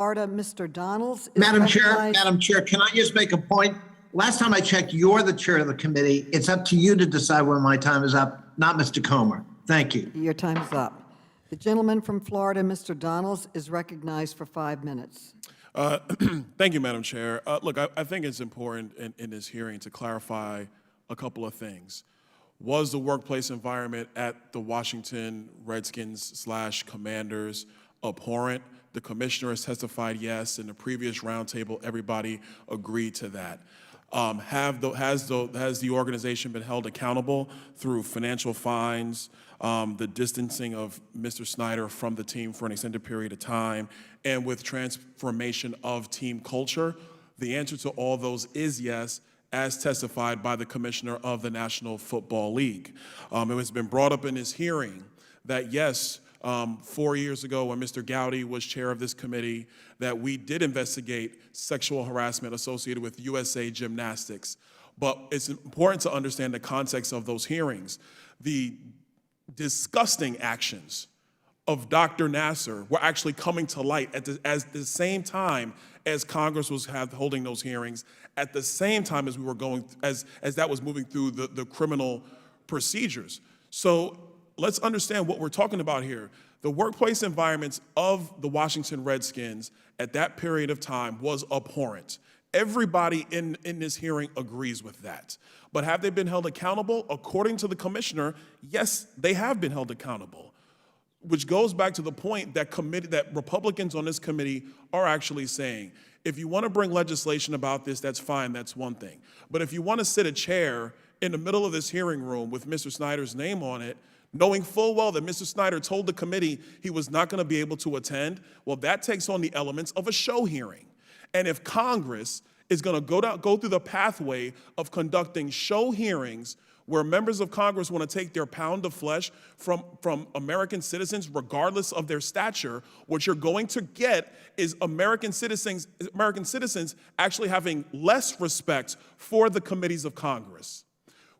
Florida, Mr. Donalds is Madam recognized. Chair, can I just make a point? Last time I checked, you're the chair of the committee. It's up to you to decide when my time is up, not Mr. Comer. Thank you. Your time is up. The gentleman from Florida, Mr. Donalds, is recognized for 5 minutes. Thank you, Madam Chair. Look, I think it's important in this hearing to clarify a couple of things. Was the workplace environment at the Washington Redskins/Commanders abhorrent? The commissioner has testified yes. In the previous roundtable, everybody agreed to that. Has the organization been held accountable through financial fines, the distancing of Mr. Snyder from the team for an extended period of time, and with transformation of team culture? The answer to all those is yes, as testified by the commissioner of the National Football League. It has been brought up in this hearing that yes, 4 years ago when Mr. Gowdy was chair of this committee, that we did investigate sexual harassment associated with USA Gymnastics. But it's important to understand the context of those hearings. The disgusting actions of Dr. Nasser were actually coming to light at the same time as Congress was holding those hearings, at the same time as we were going, as that was moving through the criminal procedures. So let's understand what we're talking about here. The workplace environments of the Washington Redskins at that period of time was abhorrent. Everybody in this hearing agrees with that. But have they been held accountable? According to the commissioner, yes, they have been held accountable, which goes back to the point that Republicans on this committee are actually saying, if you want to bring legislation about this, that's fine, that's one thing. But if you want to sit a chair in the middle of this hearing room with Mr. Snyder's name on it, knowing full well that Mr. Snyder told the committee he was not going to be able to attend, well, that takes on the elements of a show hearing. And if Congress is going to go through the pathway of conducting show hearings where members of Congress want to take their pound of flesh from American citizens, regardless of their stature, what you're going to get is American citizens actually having less respect for the committees of Congress.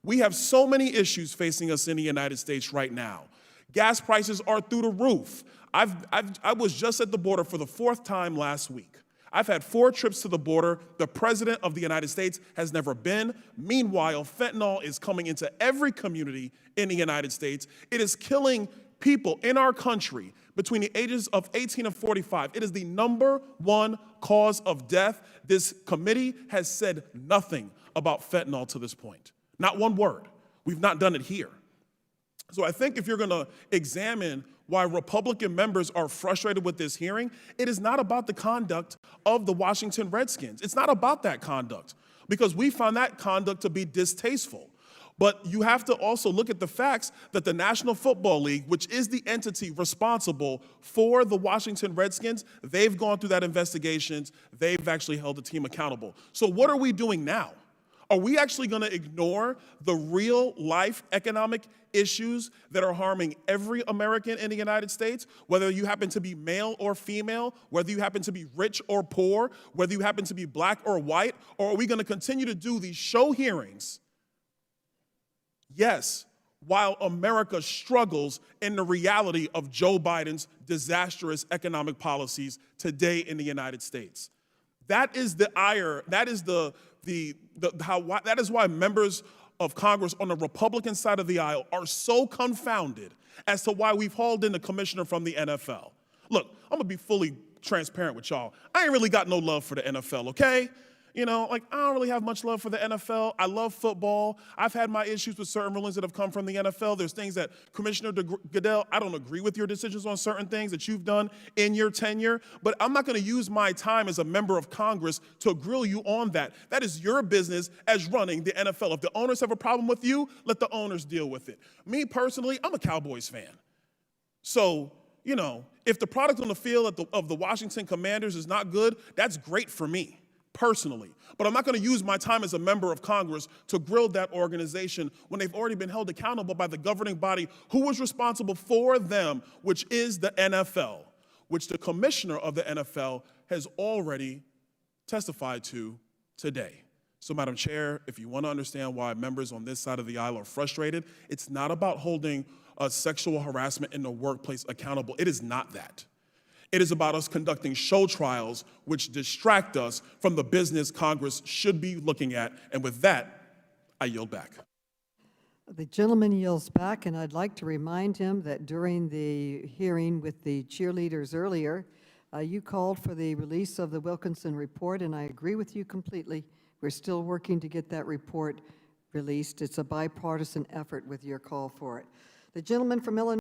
We have so many issues facing us in the United States right now. Gas prices are through the roof. I was just at the border for the 4th time last week. I've had 4 trips to the border. The president of the United States has never been. Meanwhile, fentanyl is coming into every community in the United States. It is killing people in our country between the ages of 18 and 45. It is the #1 cause of death. This committee has said nothing about fentanyl to this point. Not one word. We've not done it here. So I think if you're going to examine why Republican members are frustrated with this hearing, it is not about the conduct of the Washington Redskins. It's not about that conduct, because we found that conduct to be distasteful. But you have to also look at the facts that the National Football League, which is the entity responsible for the Washington Redskins, they've gone through that investigations. They've actually held the team accountable. So what are we doing now? Are we actually going to ignore the real life economic issues that are harming every American in the United States, whether you happen to be male or female, whether you happen to be rich or poor, whether you happen to be black or white? Or are we going to continue to do these show hearings? Yes, while America struggles in the reality of Joe Biden's disastrous economic policies today in the United States. That is the ire, that is that is why members of Congress on the Republican side of the aisle are so confounded as to why we've hauled in the commissioner from the NFL. Look, I'm gonna be fully transparent with y'all. I ain't really got no love for the NFL, okay? You know, like, I don't really have much love for the NFL. I love football. I've had my issues with certain rulings that have come from the NFL. There's things that, Commissioner Goodell, I don't agree with your decisions on certain things that you've done in your tenure, but I'm not gonna use my time as a member of Congress to grill you on that. That is your business as running the NFL. If the owners have a problem with you, let the owners deal with it. Me personally, I'm a Cowboys fan. So, you know, if the product on the field of the Washington Commanders is not good, that's great for me personally. But I'm not going to use my time as a member of Congress to grill that organization when they've already been held accountable by the governing body who was responsible for them, which is the NFL, which the commissioner of the NFL has already testified to today. So, Madam Chair, if you want to understand why members on this side of the aisle are frustrated, it's not about holding sexual harassment in the workplace accountable. It is not that. It is about us conducting show trials which distract us from the business Congress should be looking at. And with that, I yield back. The gentleman yields back, and I'd like to remind him that during the hearing with the cheerleaders earlier, you called for the release of the Wilkinson report, and I agree with you completely. We're still working to get that report released. It's a bipartisan effort with your call for it. The gentleman from Illinois.